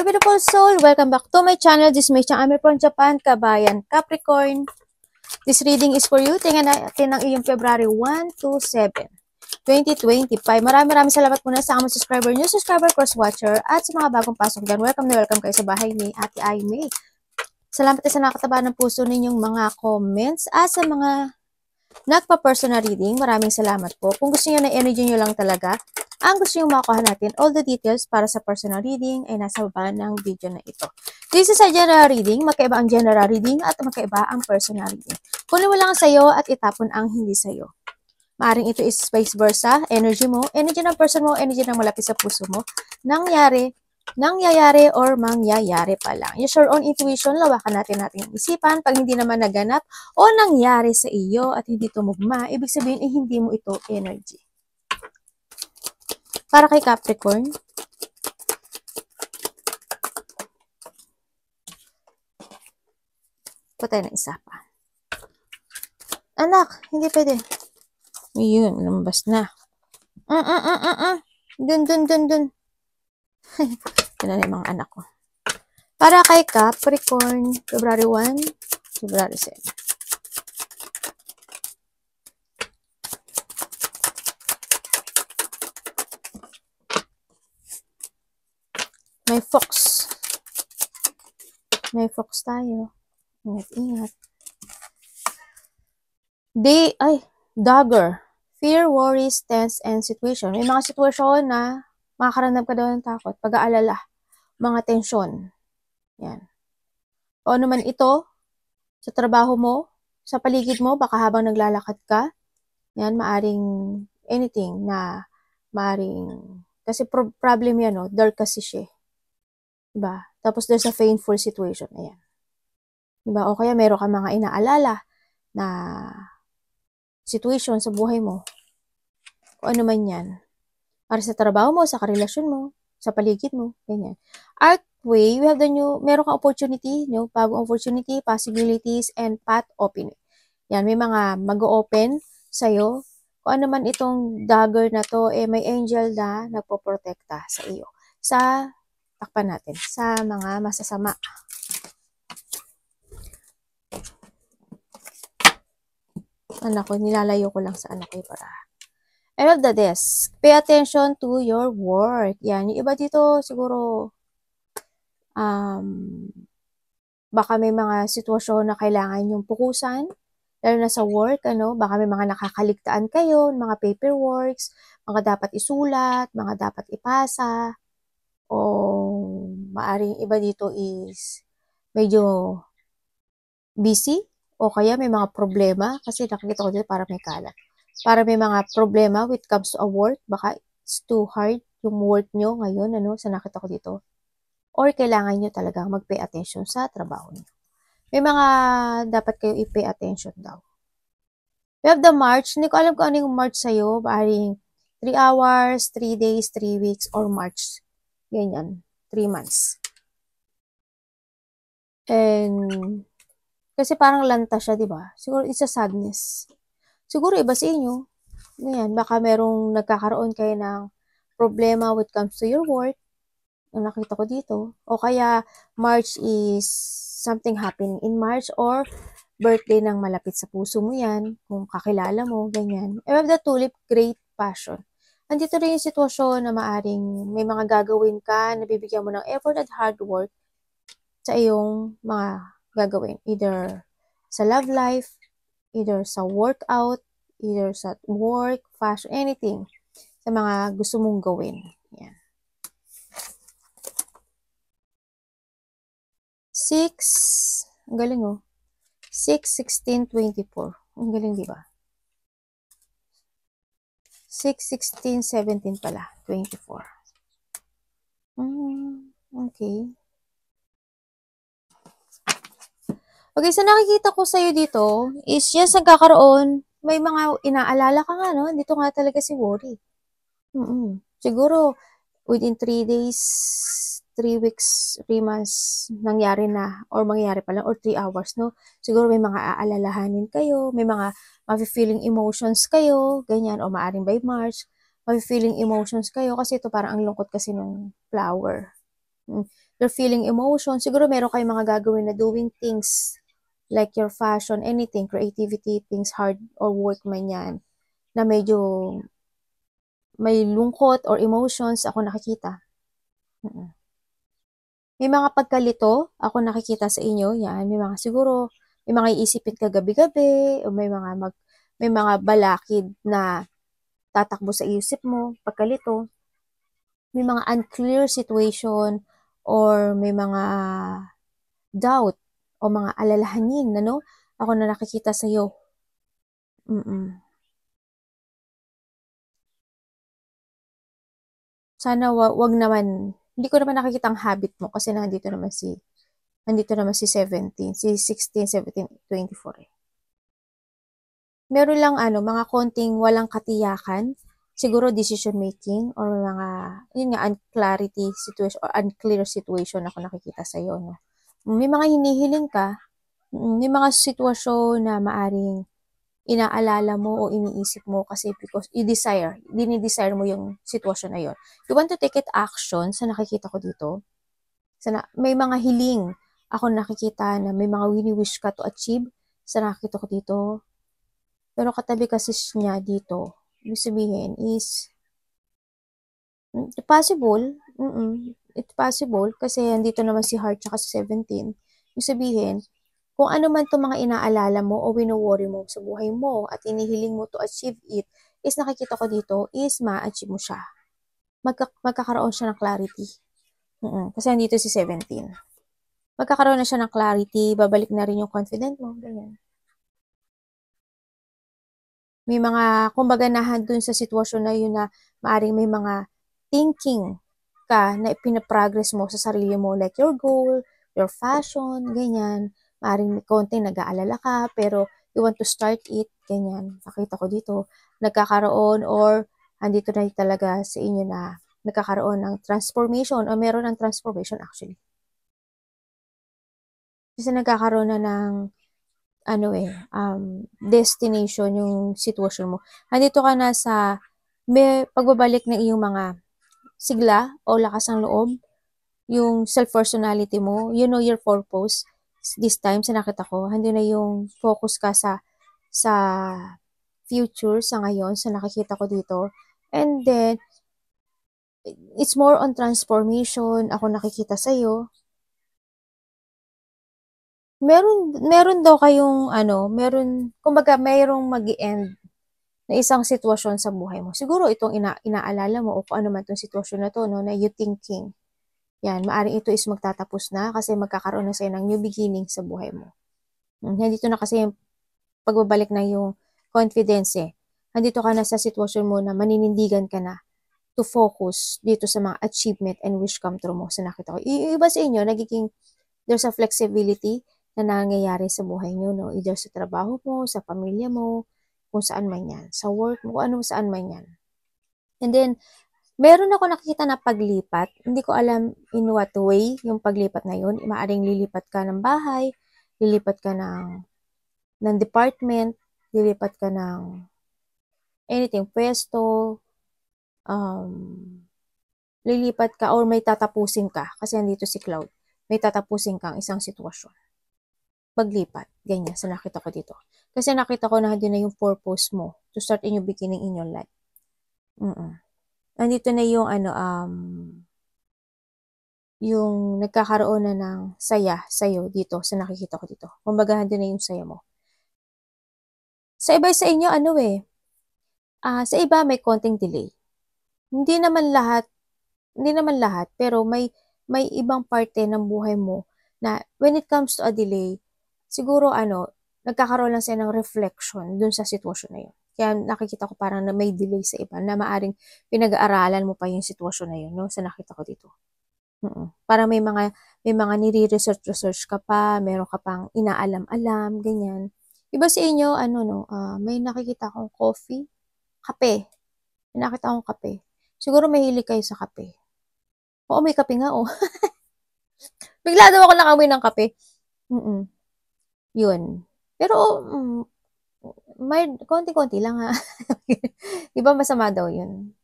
beautiful soul! Welcome back to my channel. This is May Chang Ami from Japan, Kabayan, Capricorn. This reading is for you. Tingnan natin ang iyong February 1 to 7, 2025. Maraming salamat muna sa mga subscriber nyo, subscriber, cross-watcher, at sa mga bagong pasok dyan. Welcome na welcome kayo sa bahay ni Ate Aimee. Salamat sa nakataba ng puso ninyong mga comments at sa mga nagpa-personal reading. Maraming salamat po. Kung gusto nyo na energy nyo lang talaga, ang gusto nyo makuha natin, all the details para sa personal reading ay nasa baba ng video na ito. This is a general reading. Magkaiba ang general reading at magkaiba ang personal reading. Kunin mo lang sa'yo at itapon ang hindi sa'yo. Maaring ito is vice versa. Energy mo, energy ng person mo, energy ng malapit sa puso mo. Nangyayari or mangyayari pa lang. Use your own intuition, lawakan natin ang isipan. Pag hindi naman naganap o nangyari sa iyo at hindi tumugma, ibig sabihin hindi mo ito energy. Para kay Capricorn, patay na isa pa. Anak, hindi pwede. Yun, lumabas na. Dun. Yan na yung mga anak ko. Para kay Capricorn, February 1, February 7. May fox. May fox tayo. Ingat. Dagger. Fear, worries, tense, and situation. May mga sitwasyon na makakaramdam ka daw ng takot, pag-aalala, mga tensyon. Yan. O ano man ito, sa trabaho mo, sa paligid mo, baka habang naglalakad ka, yan, maaring anything na maaring, kasi problem yan, no? Dark kasi siya. Diba? Tapos there's a painful situation. Ayan. Diba? O kaya meron ka mga inaalala na situation sa buhay mo. O ano man yan. Para sa trabaho mo, sa karelasyon mo, sa paligid mo. Ganyan. Archway, we have the new, meron kang opportunity, no? Bagong opportunity, possibilities, and path opening. Yan, may mga mag-open sa'yo. Kung ano man itong dagger na to, may angel na nagpoprotekta sa iyo. Sa takpan natin sa mga masasama. Anak ko, nilalayo ko lang sa anak ko para. I love the desk. Pay attention to your work. Yan, yung iba dito siguro baka may mga sitwasyon na kailangan yung pukusan, lalo na sa work, ano, baka may mga nakakaligtaan kayo, mga paperworks, mga dapat isulat, mga dapat ipasa, o maaring iba dito is medyo busy o kaya may mga problema kasi nakikita ko dito para may kalat. Para may mga problema when it comes to a work, baka it's too hard yung work nyo ngayon, ano, sa nakita ko dito. Or kailangan nyo talagang mag-pay attention sa trabaho nyo. May mga dapat kayo i-pay attention daw. We have the March. Hindi ko alam kung ano yung March sa'yo. Maaring 3 hours, 3 days, 3 weeks, or March. Ganyan. 3 months. And, kasi parang lanta siya, di ba? Siguro it's a sadness. Siguro iba sa inyo. Ganyan, baka merong nagkakaroon kayo ng problema when it comes to your work. Ang nakita ko dito. O kaya, March is something happening in March or birthday ng malapit sa puso mo yan. Kung kakilala mo, ganyan. I have the tulip, great passion. Andito rin yung sitwasyon na maaring may mga gagawin ka, nabibigyan mo ng effort at hard work sa iyong mga gagawin. Either sa love life, either sa workout, either sa work, fashion, anything. Sa mga gusto mong gawin. Yan. 6, ang galing oh. 6, 16, 24. Ang galing, di ba? 6, 16, 17 pala. 24. Okay. Okay, so nakikita ko sa'yo dito is yes, nagkakaroon, may mga inaalala ka nga, no? Dito nga talaga si worry. Siguro, within 3 days, 3 weeks, 3 months, nangyari na, or mangyari pa lang, or 3 hours, no? Siguro may mga aalalahanin kayo, may mga mafe-feeling emotions kayo, ganyan, o maaring by March, mafe-feeling emotions kayo, kasi ito parang ang lungkot kasi ng flower. you're feeling emotion. Siguro meron kayong mga gagawin na doing things like your fashion, anything, creativity, things hard or work man yan, na medyo may lungkot or emotions ako nakikita. May mga pagkalito ako nakikita sa inyo, yan, may mga siguro, may mga iisipin ka gabi-gabi, o may mga balakid na tatakbo sa isip mo, pagkalito. May mga unclear situation or may mga doubt o mga alalahanin, ano? Ako na nakikita sa iyo. Sana wag naman, hindi ko naman nakikita ang habit mo kasi nandito naman si 17, si 16, 17, 24 eh. Meron lang mga konting walang katiyakan, siguro decision making or mga, yun nga, unclarity situation or unclear situation ako nakikita sa iyo, no? May mga hinihiling ka, may mga sitwasyon na maaring inaalala mo o iniisip mo kasi because dinidesire mo yung sitwasyon na yun. You want to take it action sa nakikita ko dito. May mga hiling ako nakikita na may mga wini-wish ka to achieve sa nakikita ko dito. Pero katabi kasi niya dito, ibig sabihin is, it's possible kasi andito naman si Heart tsaka si 17. Ibig sabihin, kung ano man itong mga inaalala mo o wino-worry mo sa buhay mo at inihiling mo to achieve it, is nakikita ko dito is ma-achieve mo siya. Magkakaroon siya ng clarity. Kasi andito si 17. Magkakaroon na siya ng clarity, babalik na rin yung confident mo, ganyan. May mga, kumbaga dun sa sitwasyon na yun na maaring may mga thinking ka na pinaprogress mo sa sarili mo, like your goal, your fashion, ganyan. Maaring may konting nag-aalala ka, pero you want to start it, ganyan. Nakita ko dito, nagkakaroon or andito na talaga sa inyo na nagkakaroon ng transformation o meron ng transformation actually. Kasi nagkakaroon na ng destination yung sitwasyon mo. Nandito ka na sa may pagbabalik ng iyong mga sigla o lakas ng loob, yung self-personality mo, you know your purpose. This time, sa nakita ko, hindi na yung focus ka sa future, sa ngayon, sa nakikita ko dito. And then, it's more on transformation. Ako nakikita sa'yo. Meron daw kayong kumbaga mayroong mag-i-end na isang sitwasyon sa buhay mo. Siguro itong inaalala mo o kung ano man itong sitwasyon na to, no, na you thinking. Yan, maaring ito is magtatapos na kasi magkakaroon na sa'yo ng new beginning sa buhay mo. Nandito na kasi yung pagbabalik na yung confidence eh. Nandito ka na sa sitwasyon mo na maninindigan ka na to focus dito sa mga achievement and wish come true mo sa nakita ko. Iba sa inyo, there's a flexibility na nangyayari sa buhay nyo, no? Either sa trabaho mo, sa pamilya mo, kung saan man yan. Sa work mo, kung ano saan man yan. And then, meron ako nakikita na paglipat. Hindi ko alam in what way yung paglipat na yun. Maaring lilipat ka ng bahay, lilipat ka ng department, lilipat ka ng anything, pwesto, lilipat ka or may tatapusin ka. Kasi andito si Cloud. May tatapusin kang isang sitwasyon. Paglipat. Ganyan, sa nakita ko dito. Kasi nakita ko na hindi na yung purpose mo to start a new beginning in your life. Nandito na yung yung nagkakaroon na ng saya sa'yo dito, sa nakikita ko dito. Kumbaga, nandito na yung saya mo. Sa iba sa inyo, sa iba may konting delay. Hindi naman lahat, pero may ibang parte ng buhay mo na when it comes to a delay, siguro nagkakaroon lang siya ng reflection dun sa sitwasyon na yun. Kaya nakikita ko parang na may delay sa iba na maaring pinag-aaralan mo pa yung sitwasyon na yun, no? Sa nakita ko dito. Parang may mga nire-research ka pa, meron ka pang inaalam-alam, ganyan. Iba sa inyo, may nakikita akong kape. May nakita akong kape. Siguro mahilig kayo sa kape. Oo, may kape nga, oh. Bigla daw ako nakamoy ng kape. Yun. Pero, may konti-konti lang ha. Diba masama daw yun?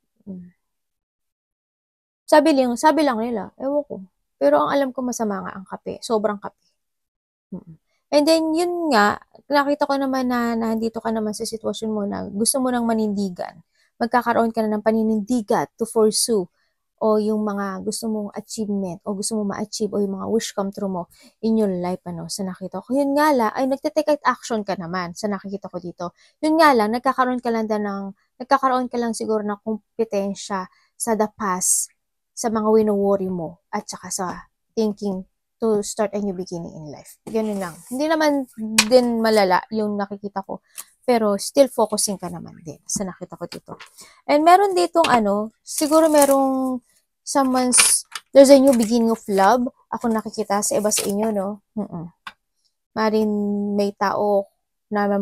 Sabi lang nila, ewan ko. Pero ang alam ko masama nga ang kape. Sobrang kape. And then, yun nga, nakita ko naman na nandito ka naman sa sitwasyon mo na gusto mo ng manindigan. Magkakaroon ka na ng paninindigan to pursue o yung mga gusto mong achievement o gusto mong ma-achieve o yung mga wish come true mo in your life, sa nakita ko. Yun nga lang, ay nagte-take action ka naman sa nakikita ko dito. Yun nga lang, nagkakaroon ka lang siguro ng kompetensya sa the past, sa mga wino-worry mo, at saka sa thinking to start a new beginning in life. Ganun lang. Hindi naman din malala yung nakikita ko. Pero still focusing ka naman din sa nakita ko dito. And meron ditong siguro merong there's a new beginning of love. Ako nakikita sa iba sa inyo, no? Maring may tao na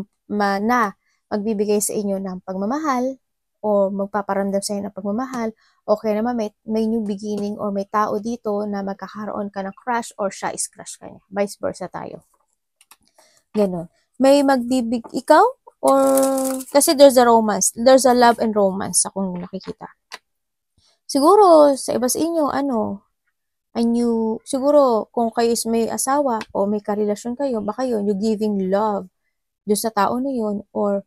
magbibigay sa inyo ng pagmamahal o magpaparamdam sa inyo ng pagmamahal. Okay naman, may new beginning or may tao dito na magkakaroon ka ng crush or siya is crush ka niya. Vice versa tayo. Ganon. May ikaw or, kasi there's a romance. There's a love and romance akong nakikita. Siguro, sa iba sa inyo, siguro, kung kayo is may asawa o may karelasyon kayo, baka yun, you giving love doon sa tao na yun or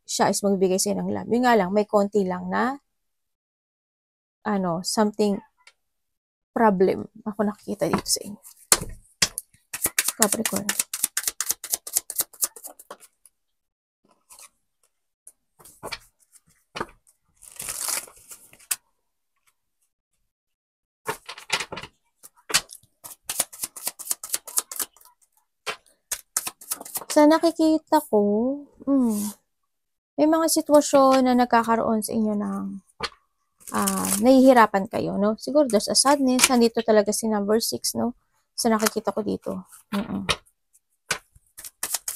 siya is magbibigay sa'yo ng love. Yun nga lang, may konti lang na something problem ako nakikita dito sa inyo. Capricorn. Sa nakikita ko, may mga sitwasyon na nagkakaroon sa inyo ng nahihirapan kayo, no? Siguro there's a sadness. Nandito talaga si number 6, no? Sa nakikita ko dito.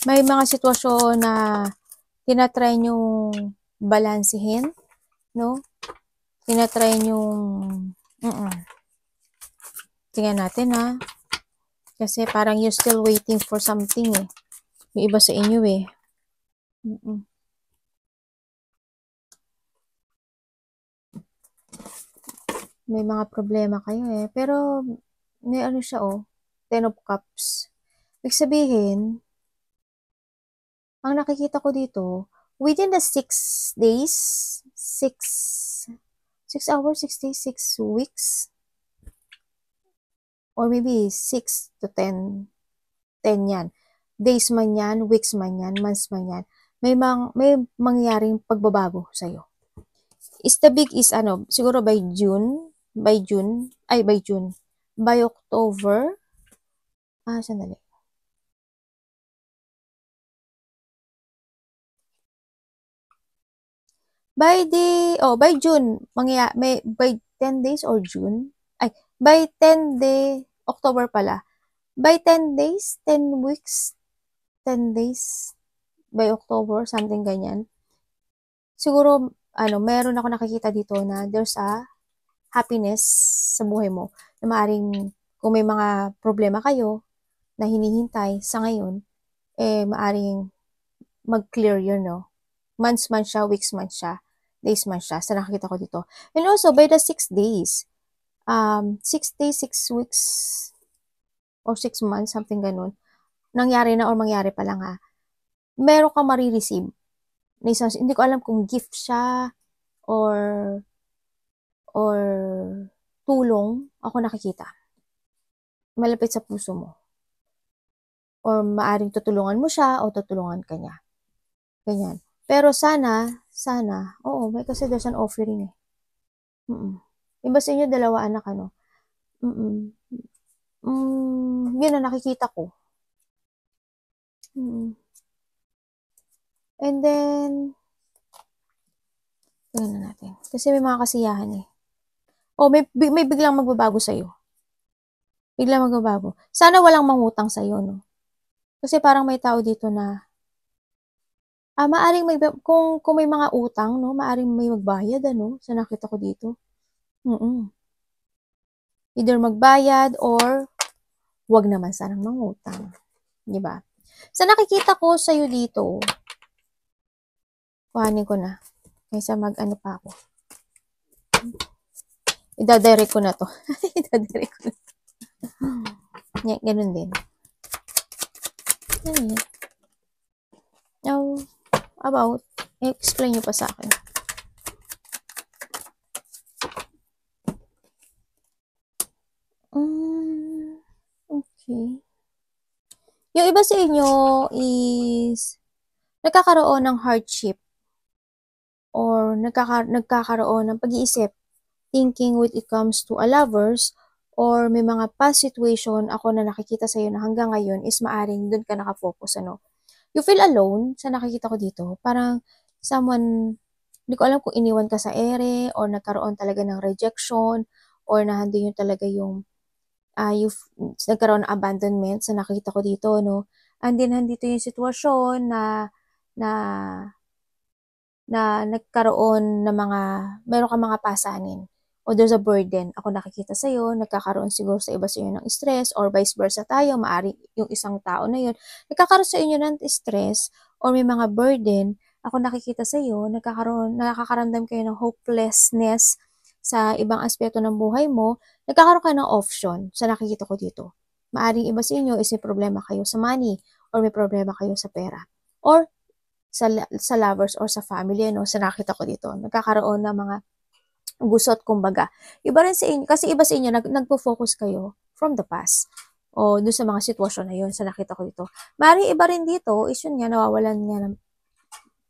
May mga sitwasyon na tinatry nyong balansehin, no? Tinatry nyong tingnan natin, ha? Kasi parang you're still waiting for something, eh. Yung iba sa inyo, eh. May mga problema kayo, eh. Pero, may siya, 10 of Cups. Ibig sabihin, ang nakikita ko dito, within the 6 days, 6 hours, 6 days, 6 weeks, or maybe 6 to 10 yan. Days man yan, weeks man yan, months man yan, may mangyaring pagbabago sa'yo. The big is, siguro by October, sandali. By June, by 10 days or June, by 10 day, October pala, by 10 days, 10 weeks, 10 days, by October, something ganyan. Siguro, meron ako nakikita dito na there's a happiness sa buhay mo, na maaring, kung may mga problema kayo, na hinihintay sa ngayon, maaring mag-clear yun, no? Months man siya, weeks man siya, days man siya, sa nakikita ko dito. And also, by the 6 days, 6 days, 6 weeks, or 6 months, something ganun, nangyari na or mangyari pa lang, meron ka marireceive. Hindi ko alam kung gift siya, or tulong, ako nakikita. Malapit sa puso mo. Or maaring tutulungan mo siya, o tutulungan ka niya. Ganyan. Pero sana, may kasi there's an offering, eh. Iba sa inyo, 2 anak, yun na nakikita ko. And then, tingnan na natin. Kasi may mga kasiyahan, eh. May biglang magbabago sa'yo. Biglang magbabago. Sana walang mangutang sa'yo, no? Kasi parang may tao dito na, maaring kung may mga utang, no? Maaring may magbayad, sa nakita ko dito. Either magbayad or wag naman sanang mangutang. Diba? Sa nakikita ko sa'yo dito, kuhanin ko na. Kaysa pa ako. Idadirect ko na to. Idadirect ko na. Yeah, ganun din. Ano yan? Now, about, explain nyo pa sa akin. Okay. Yung iba sa inyo is nagkakaroon ng hardship or nagkakaroon ng pag-iisip, thinking when it comes to a lovers or may mga past situation ako na nakikita sa'yo na hanggang ngayon is maaring dun ka nakafocus, ano. You feel alone sa nakikita ko dito. Parang someone, hindi ko alam kung iniwan ka sa ere or nagkaroon talaga ng rejection or nahandun yung talaga yung nagkaroon ng abandonment sa nakita ko dito, no? And then, nandito yung sitwasyon na, na nagkaroon ng meron ka mga pasanin o there's a burden. Ako nakikita sa'yo, nagkakaroon siguro sa iba sa inyo ng stress or vice versa tayo, maari yung isang tao na yun, nagkakaroon sa inyo ng stress or may mga burden, ako nakikita sa'yo, nakakaramdam kayo ng hopelessness sa ibang aspeto ng buhay mo, nagkakaroon kayo ng option sa nakikita ko dito. Maaring iba sa inyo is may problema kayo sa money or may problema kayo sa pera. Or sa lovers or sa family, ano, sa nakita ko dito. Nagkakaroon ng mga gusot, kumbaga. Iba rin sa inyo, kasi iba sa inyo, nagpo-focus kayo from the past o dun sa mga sitwasyon na yun, sa nakita ko dito. Mari iba rin dito, is yun nga, nawawalan nga ng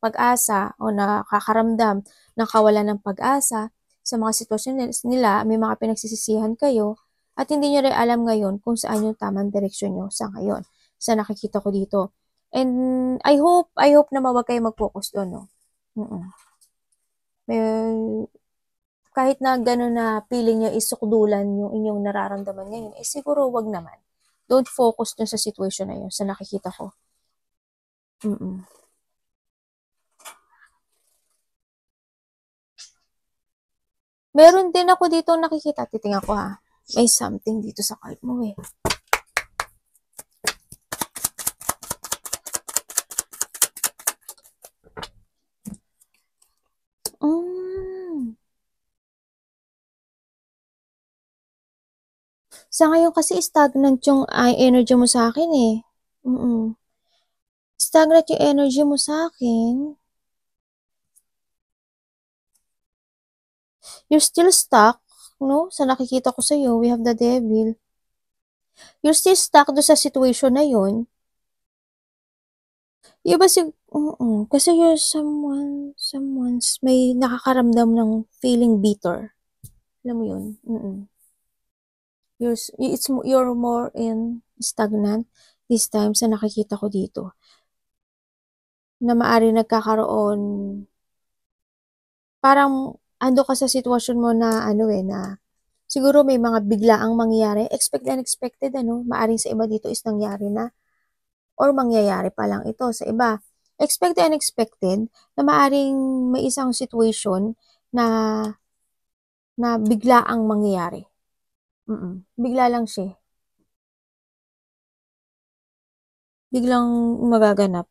pag-asa o nakakaramdam ng kawalan ng pag-asa sa mga sitwasyon nila, may mga pinagsisisihan kayo, at hindi nyo rin alam ngayon kung saan yung tamang direksyon nyo sa ngayon, sa nakikita ko dito. And I hope na mawag kayo mag-focus doon, no? Kahit na gano'n na feeling nyo isukdulan yung inyong nararamdaman ngayon, siguro wag naman. Don't focus dun sa situation na yun, sa nakikita ko. Meron din ako dito nakikita. Titingnan ko, ha. May something dito sa card mo, eh. Sa ngayon kasi stagnant yung energy mo sa akin, eh. Stagnant yung energy mo sa akin. You're still stuck, no? Sa nakikita ko sa'yo, we have the devil. You're still stuck do sa situation na yun. Yung ba kasi you're someone's may nakakaramdam ng feeling bitter. Alam mo yun? You're more in stagnant this time sa nakikita ko dito. Na maari nagkakaroon, parang ando ka sa sitwasyon mo na na siguro may mga biglaang mangyayari, expected and unexpected, maaring sa iba dito is nangyari na or mangyayari pa lang ito sa iba. Expected and unexpected na maaring may isang situation na biglaang mangyayari. Bigla lang siya. Biglang magaganap.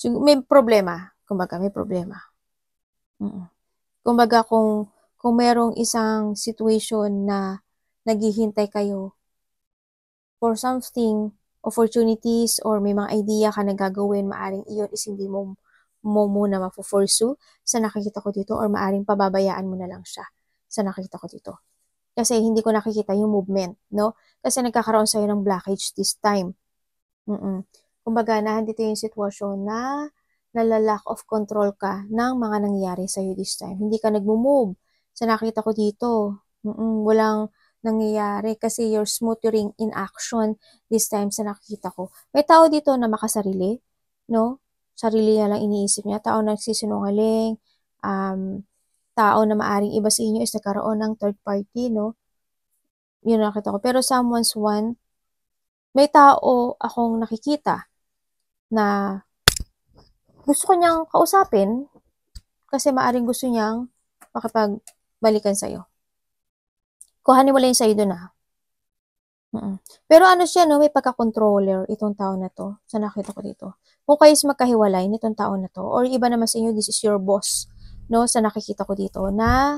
May problema. Kumbaga, may problema. Kumbaga, kung merong isang situation na naghihintay kayo for something, opportunities, or may mga idea ka na gagawin, maaring iyon is hindi mo muna mapupursue sa nakikita ko dito, or maaring pababayaan mo na lang siya sa nakikita ko dito. Kasi hindi ko nakikita yung movement, no? Kasi nagkakaroon sa'yo ng blockage this time. Kumbaga, nandito yung sitwasyon na nala-lack of control ka ng mga nangyayari sa'yo this time. Hindi ka nagmo-move. Sa nakita ko dito, walang nangyayari kasi you're smothering in action this time sa nakikita ko. May tao dito na makasarili, no? Sarili niya lang iniisip niya. Tao na nagsisinungaling, tao na maaring iba sa inyo is nagkaroon ng third party, no? Yun nakita ko. Pero someone's one, may tao akong nakikita na gusto ko niyang kausapin kasi maaring gusto niyang makipagbalikan sa'yo. Kuhanin mo lang yung sa'yo dun, ha. Pero ano siya, no, may pagka-controller itong tao na to. Sa nakita ko dito. Kung kayo is magkahiwalay nitong tao na to, or iba naman sa inyo, this is your boss, no, sa nakikita ko dito, na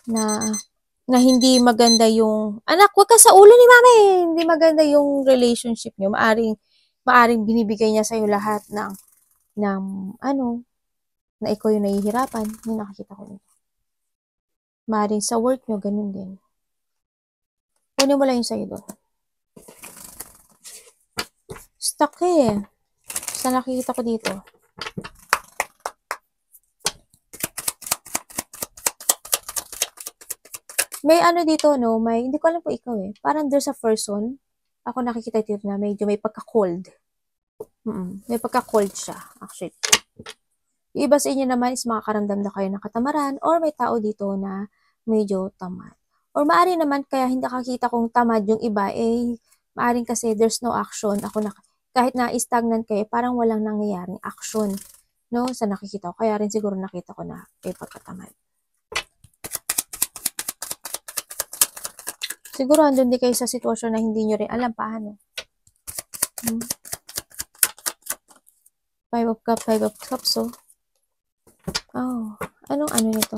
na hindi maganda yung, anak, wag ka sa ulo ni mami, hindi maganda yung relationship nyo. Maaring binibigay niya sa'yo lahat ng ano, na ikaw yung nahihirapan. Yung nakikita ko nito. Maaring sa work nyo, ganun din. Kunin mo lang yung sa'yo doon. Stuck eh. Sa nakikita ko dito. May ano dito, no? May, hindi ko alam po ikaw eh. Parang there's a person. Ako nakikita dito na medyo may pagka-cold. May pagka-cold siya, actually. Yung iba sa inyo naman is makakaramdam na kayo ng katamaran or may tao dito na medyo tamad. Or maari naman kaya hindi nakakita kong tamad yung iba, eh, maaring kasi there's no action. Kahit na stagnant kayo, parang walang nangyayaring action. No? Sa nakikita ko. Kaya rin siguro nakita ko na may pagkatamad. Siguro andun din kayo sa sitwasyon na hindi nyo rin alam paano. Five of Cups, so. Oh, anong ano nito?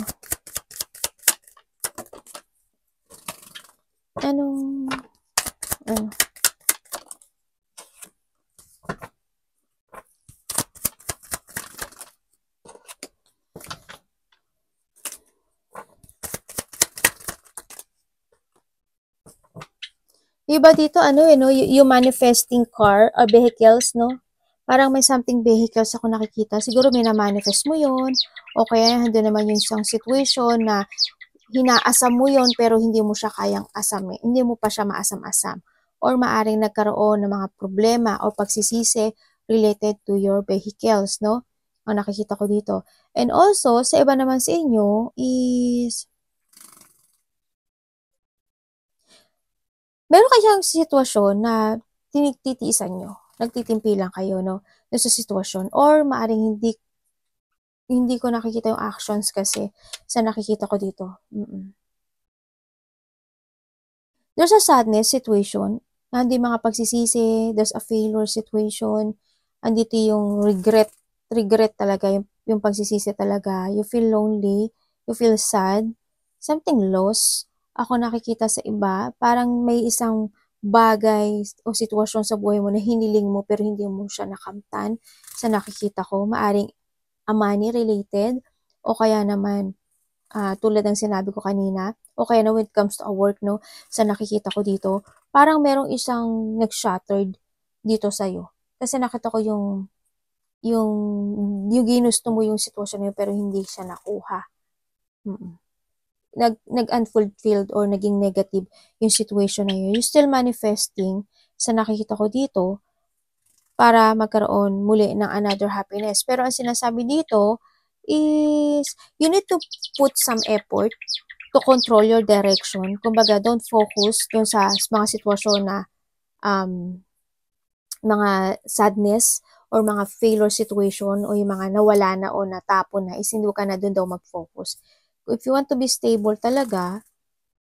Ano? Iba dito, ano no, yung manifesting car or vehicles, no? Parang may something vehicles ako nakikita. Siguro may na-manifest mo yun. O kaya handa naman yung isang situation na hinaasam mo yun pero hindi mo siya kayang asamin. Hindi mo pa siya maasam-asam. Or maaring nagkaroon ng mga problema o pagsisisi related to your vehicles, no? Ang nakikita ko dito. And also, sa iba naman sa inyo is meron kayang sitwasyon na tinititiisan nyo, nagtitimpi lang kayo, no, sa sitwasyon, or maaring hindi ko nakikita yung actions kasi sa nakikita ko dito. There's a sadness situation, hindi mga pagsisisi, there's a failure situation, andito yung regret talaga, yung pagsisisi talaga, you feel lonely, you feel sad, something lost. Ako nakikita sa iba, parang may isang bagay o sitwasyon sa buhay mo na hiniling mo pero hindi mo siya nakamtan. Sa nakikita ko, maaring money related o kaya naman tulad ng sinabi ko kanina, o kaya na when it comes to a work, no, sa nakikita ko dito, parang merong isang nag-shattered dito sa'yo. Kasi nakita ko yung ginusto mo yung sitwasyon na yun pero hindi siya nakuha. Nag-unfulfilled or naging negative yung situation na yun. You're still manifesting sa nakikita ko dito para magkaroon muli ng another happiness. Pero ang sinasabi dito is you need to put some effort to control your direction. Kumbaga, don't focus dun sa mga sitwasyon na mga sadness or mga failure situation o yung mga nawala na o natapon na is hindi ka na dun daw mag-focus. If you want to be stable talaga,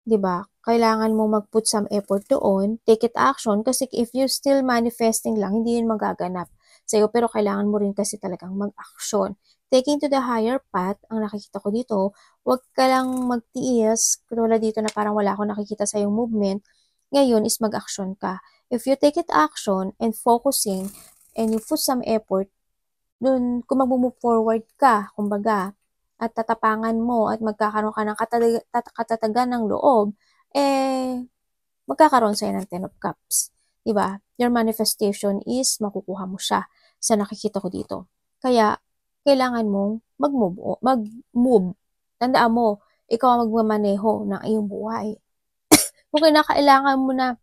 'di ba? Kailangan mo mag-put some effort doon, take it action kasi if you still manifesting lang, hindi yun magaganap sa'yo pero kailangan mo rin kasi talagang mag-action. Taking to the higher path, ang nakikita ko dito, huwag ka lang magtiis, katulad dito na parang wala akong nakikita sa yung movement, ngayon is mag-action ka. If you take it action and focusing and you put some effort, dun, kung mag-move forward ka, kumbaga, at tatapangan mo at magkakaroon ka ng katatagan ng loob, eh, magkakaroon sa'yo ng 10 of Cups. Diba? Your manifestation is makukuha mo siya sa nakikita ko dito. Kaya, kailangan mong mag-move. Tandaan mo, ikaw ang magmamaneho ng iyong buhay. Kung kinakailangan mo na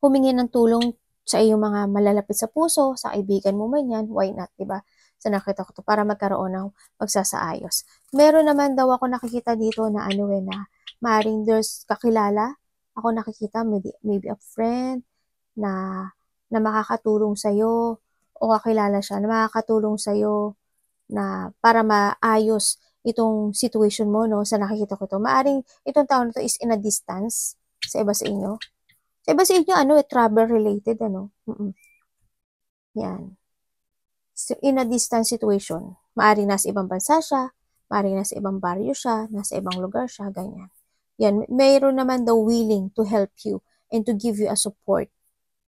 humingi ng tulong sa iyong mga malalapit sa puso, sa kaibigan mo man yan, why not, diba? Sa nakita ko to, para magkaroon ng magsasaayos. Meron naman daw ako nakikita dito na na maaaring there's kakilala. Ako nakikita, maybe a friend na makakatulong sa'yo o kakilala siya na makakatulong sa'yo na para maayos itong situation mo, no? Sa nakikita ko to. Maaaring itong tao na to is in a distance sa iba sa inyo. Sa iba sa inyo, travel related, Yan. So, in a distance situation. Maaaring nasa ibang bansa siya, Maaaring nasa ibang baryo siya, nasa ibang lugar siya, ganyan. Yan, mayroon naman daw willing to help you and to give you a support.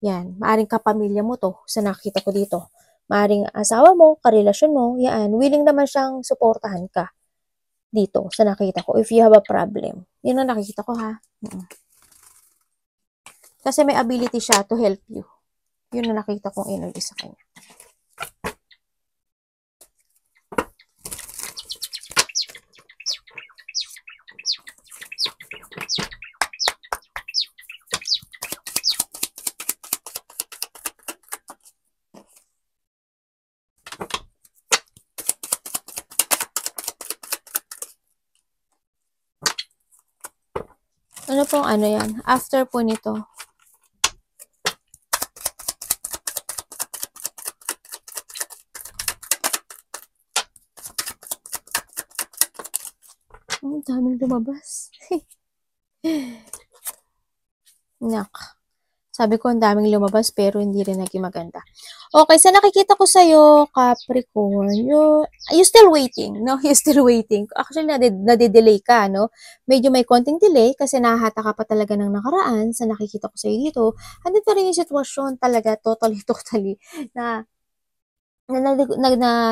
Yan, maaaring kapamilya mo to, sa nakita ko dito. Maaaring asawa mo, karelasyon mo, yan, willing naman siyang suportahan ka dito sa nakita ko if you have a problem. Yun ang nakikita ko ha. Kasi may ability siya to help you. Yun ang nakita kong energy sa kanya. Ano pong ano yan? After po nito. Daming lumabas. Nak. Sabi ko, ang daming lumabas, pero hindi rin naging maganda. Okay, sa nakikita ko sa'yo, Capricorn, you still waiting, no? You still waiting. Actually, nade-delay ka, no? Medyo may konting delay kasi nahahata ka pa talaga ng nakaraan sa nakikita ko sa'yo dito. Andun pa rin yung sitwasyon talaga, totally, na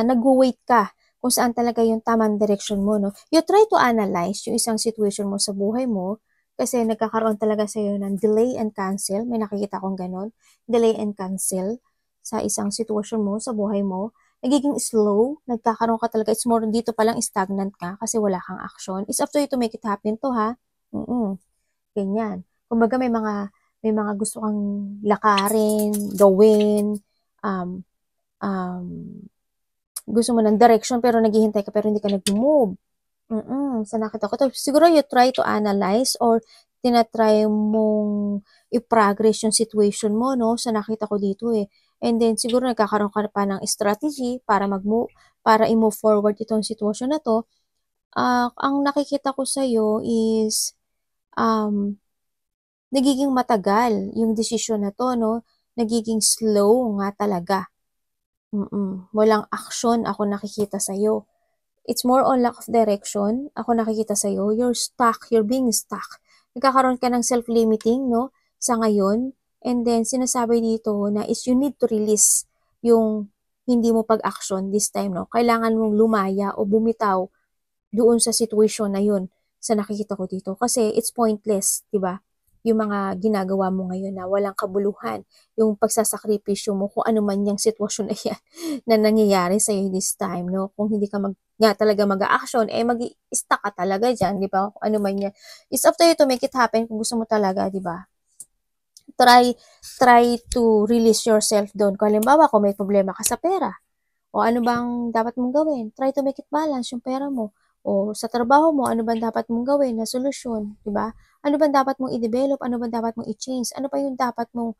nag-wait ka kung saan talaga yung tamang direction mo, no? You try to analyze yung isang situation mo sa buhay mo kasi nagkakaroon talaga sa'yo ng delay and cancel. May nakikita kong ganon. Delay and cancel sa isang sitwasyon mo sa buhay mo. Nagiging slow. Nagkakaroon ka talaga. It's more dito palang stagnant ka kasi wala kang action. It's up to you to make it happen to, ha? Ganyan. Kumbaga may mga gusto kang lakarin, gawin, gusto mo ng direction pero naghihintay ka pero hindi ka nag-move. Sa nakita ko to, siguro you try to analyze or tinatry mong i-progress yung situation mo, no? Sa nakita ko dito eh. And then, siguro nagkakaroon ka pa ng strategy para para i-move forward itong sitwasyon na to. Ang nakikita ko sa'yo is, nagiging matagal yung desisyon na to, no? Nagiging slow nga talaga. Walang action ako nakikita sa'yo. It's more on lack of direction. Ako nakikita sa'yo, you're stuck, you're being stuck. Nagkakaroon ka ng self-limiting, no, sa ngayon. And then, sinasabi dito na is you need to release yung hindi mo pag-action this time, no. Kailangan mong lumaya o bumitaw doon sa situation na yun sa nakikita ko dito. Kasi it's pointless, di ba? Yung mga ginagawa mo ngayon na walang kabuluhan, yung pagsasakripisyo mo kung ano man yung sitwasyon na yan na nangyayari sa'yo this time, no? Kung hindi ka talaga mag-a-action, mag-i-stuck ka talaga dyan, di ba? Kung ano man yan. It's up to you to make it happen kung gusto mo talaga, di ba? Try to release yourself doon. Kung halimbawa, kung may problema ka sa pera, o ano bang dapat mong gawin? Try to make it balance yung pera mo. O sa trabaho mo, ano bang dapat mong gawin na solusyon, di ba? Ano bang dapat mong i-develop? Ano bang dapat mong i-change? Ano pa yung dapat mong,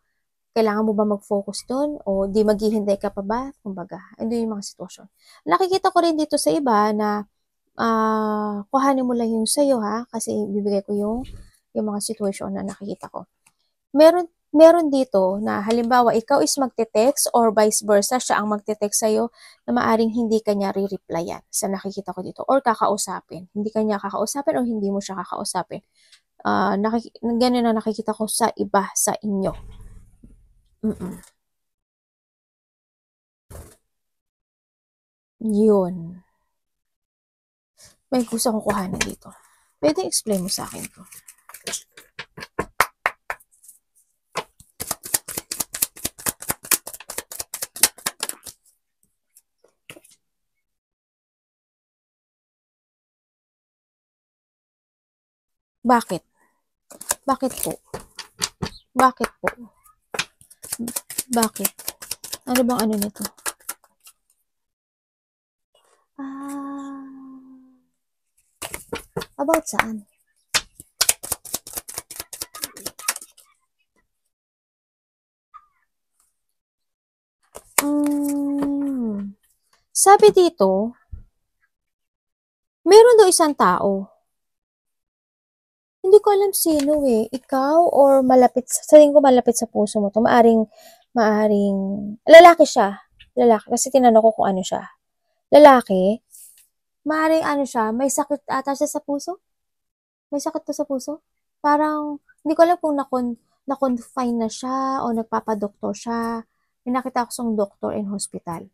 kailangan mo ba mag-focus doon? O di maghihintay ka pa ba? Kumbaga, ano yung mga sitwasyon. Nakikita ko rin dito sa iba na kuhanin mo lang yung sa'yo ha, kasi bibigay ko yung mga sitwasyon na nakikita ko. Meron dito na halimbawa ikaw is magte-text or vice versa, siya ang magte-text sa'yo na maaring hindi kanya re-replyan sa nakikita ko dito or kakausapin. Hindi kanya kakausapin o hindi mo siya kakausapin. Ganun na nakikita ko sa iba sa inyo. Yun. May gusto kong kuhanan dito. Pwede explain mo sa akin to. Bakit? Bakit po? Bakit po? Bakit? Ano bang ano nito? About saan? Sabi dito, meron daw isang tao. Hindi ko alam sino eh. Ikaw or malapit, sabihin ko malapit sa puso mo to. Maaring, lalaki siya. Lalaki. Kasi tinanong ko kung ano siya. Lalaki. Maaaring ano siya, may sakit ata siya sa puso? May sakit to sa puso? Parang, hindi ko alam kung na-confine na siya o nagpapadoktor siya. May nakita ko siyang doktor in hospital.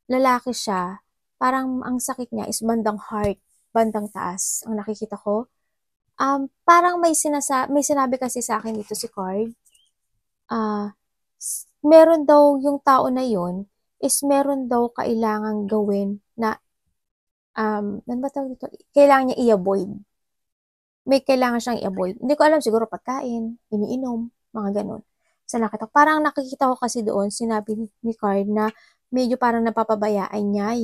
Lalaki siya, parang ang sakit niya is bandang heart, bandang taas, ang nakikita ko. Parang may sinabi kasi sa akin dito si Card, ah, meron daw yung tao na yon is meron daw kailangang gawin na, ano ba tawag dito? Kailangan niya i-avoid. May kailangan siyang i-avoid. Hindi ko alam, siguro pagkain, iniinom, mga ganun. Sa nakita ko. Parang nakikita ko kasi doon, sinabi ni Card na medyo parang napapabayaan niya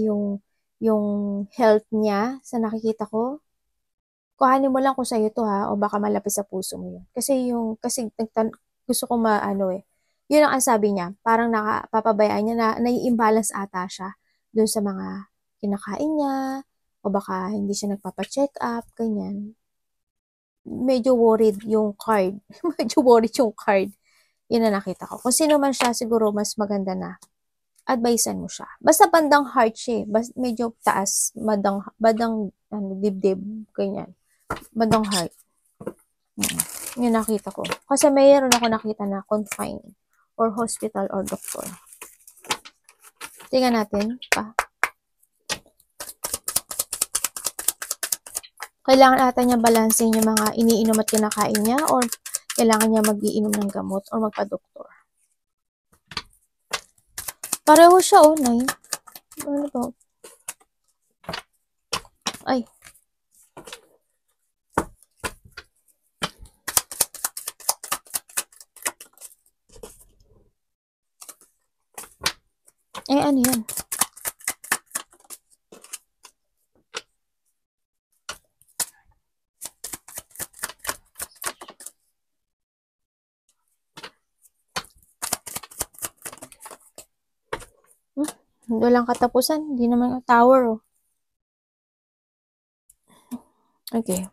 yung health niya sa nakikita ko. Kuhanin mo lang kung sa'yo to ha, o baka malapit sa puso mo yun. Kasi gusto ko maano eh. Yun ang sabi niya, parang nakapapabayaan niya na nai-imbalance ata siya dun sa mga kinakain niya, o baka hindi siya nagpapa-check up, ganyan. Medyo worried yung Card. Medyo worried yung Card. Yun na nakita ko. Kung sino man siya, siguro mas maganda na advisean mo siya. Basta bandang heart siya eh. Medyo taas, badang dibdib, ganyan. Bandang heart. Yun nakita ko. Kasi mayroon ako nakita na confined or hospital or doctor. Tingnan natin pa. Kailangan ata niya balansin yung mga iniinom at kinakain niya or kailangan niya mag-iinom ng gamot or magpa-doktor. Pareho siya, 9. Ano ba? Ay. Ano yan? Walang katapusan. Hindi naman yung tower, oh. Okay.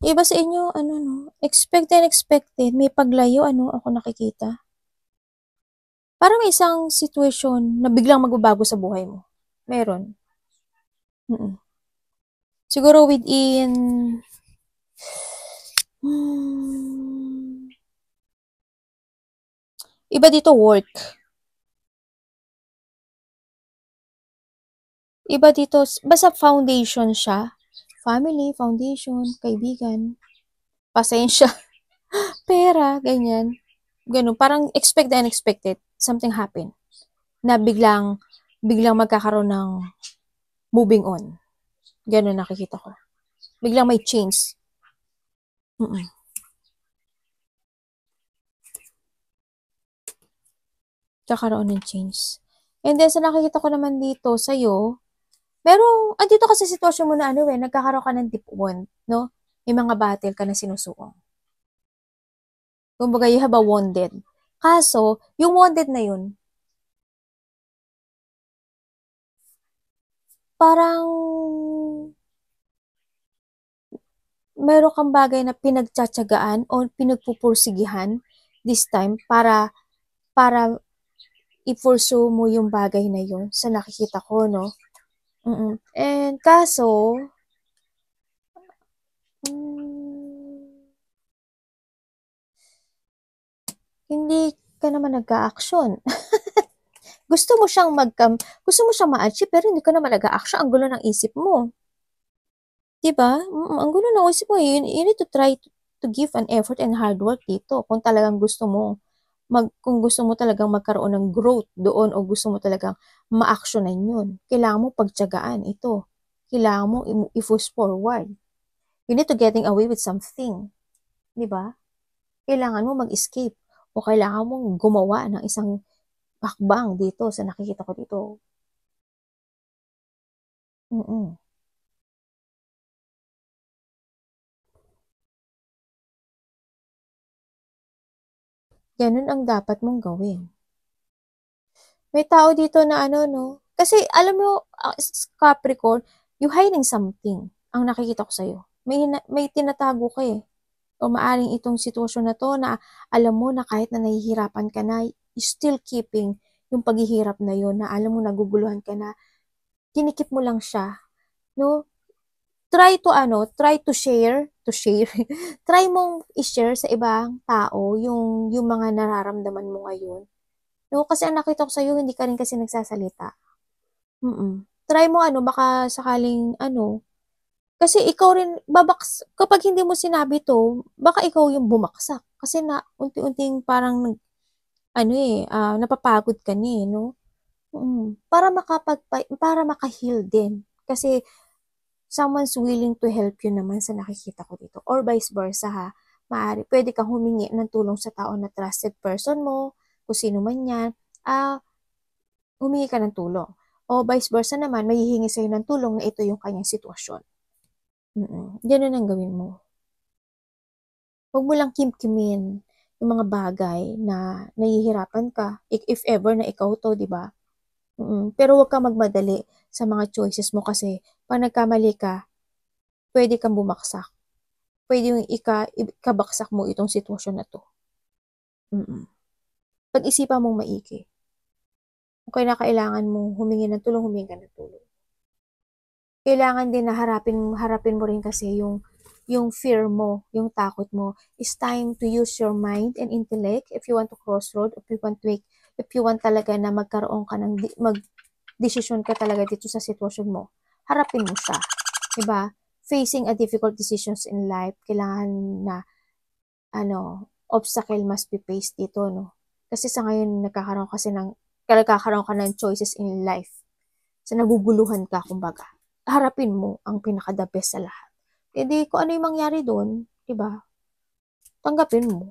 Iba sa inyo, expected, may paglayo, ako nakikita. Parang may isang situation na biglang magbabago sa buhay mo. Meron. Siguro within, iba dito work. Iba dito, basta foundation siya. Family, foundation, kaibigan, pasensya, pera, ganyan. Ganun, parang expected and unexpected. Something happen. Na biglang magkakaroon ng moving on. Ganun nakikita ko. Biglang may change. Kakaroon ng change. And then, sa nakikita ko naman dito sa'yo, andito kasi sitwasyon mo na nagkakaroon ka ng deep wound, no? May mga battle ka na sinusuong. Kumbaga, you have a wounded. Kaso, yung wounded na yun, parang meron kang bagay na pinagtsatsagaan o pinagpupursigihan this time para i-pursue mo yung bagay na yun sa nakikita ko, no? And kaso, hindi ka naman nag-a-action. Gusto mo siyang ma-achieve, pero hindi ka naman nag-a-action. Ang gulo ng isip mo. Diba? Ang gulo ng isip mo. You need to try to give an effort and hard work dito. Kung talagang kung gusto mo talagang magkaroon ng growth doon o gusto mo talagang ma-actionan yun. Kailangan mo pagtiyagaan ito. Kailangan mo i-push forward. You need to getting away with something. Diba? Kailangan mo mag-escape o kailangan mong gumawa ng isang hakbang dito sa nakikita ko dito. Ganun ang dapat mong gawin. May tao dito na no? Kasi alam mo, Capricorn, you hiding something ang nakikita ko sa'yo. May tinatago ka eh. O maaring itong sitwasyon na to na alam mo na kahit na nahihirapan ka na, you still keeping yung paghihirap na yun na alam mo naguguluhan ka na, kinikip mo lang siya, no? Try to share, try mong i-share sa ibang tao yung mga nararamdaman mo ngayon. No, kasi ang nakita ko sa'yo, hindi ka rin kasi nagsasalita. Try mo baka sakaling kasi ikaw rin kapag hindi mo sinabi 'to, baka ikaw yung bumaksak. Kasi na unti-unting parang napapagod ka na, 'no? Para maka-heal din. Kasi someone's willing to help you naman sa nakikita ko dito or vice versa, ha. Puwede kang humingi ng tulong sa tao na trusted person mo, kung sino man 'yan, humingi ka ng tulong. O vice versa naman, may hihingi sa'yo ng tulong na ito yung kanyang sitwasyon. Gano'n ang gawin mo. Huwag mo lang kimkimin yung mga bagay na nahihirapan ka, if ever na ikaw 'to, 'di ba? Pero huwag kang magmadali sa mga choices mo kasi 'pag nagkamali ka, puwede kang bumaksak. Puwede yung ikabaksak mo itong sitwasyon na 'to. Pag-isipan mong maigi. Kung kailangan mong humingi ng tulong, humingi ka ng tulong. Kailangan din na harapin mo rin kasi yung fear mo, yung takot mo. It's time to use your mind and intellect if you want to crossroad, if you want talaga na magkaroon ka ng mag-desisyon ka talaga dito sa sitwasyon mo. Harapin mo siya. 'Di ba? Facing a difficult decisions in life, kailangan na obstacle must be faced dito, no? Kasi sa ngayon nagkakaroon ka ng choices in life. So naguguluhan ka kumbaga. Harapin mo ang pinaka-the best sa lahat. E di kung ano yung mangyari doon, 'di ba? Tanggapin mo.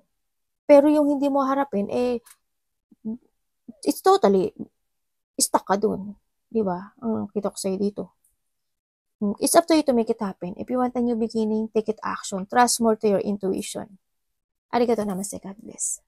Pero yung hindi mo harapin, it's totally stuck ka doon. 'Di ba? Ang kita ko sa'yo dito. It's up to you to make it happen. If you want a new beginning, take it action. Trust more to your intuition. Arigato namaste. God bless.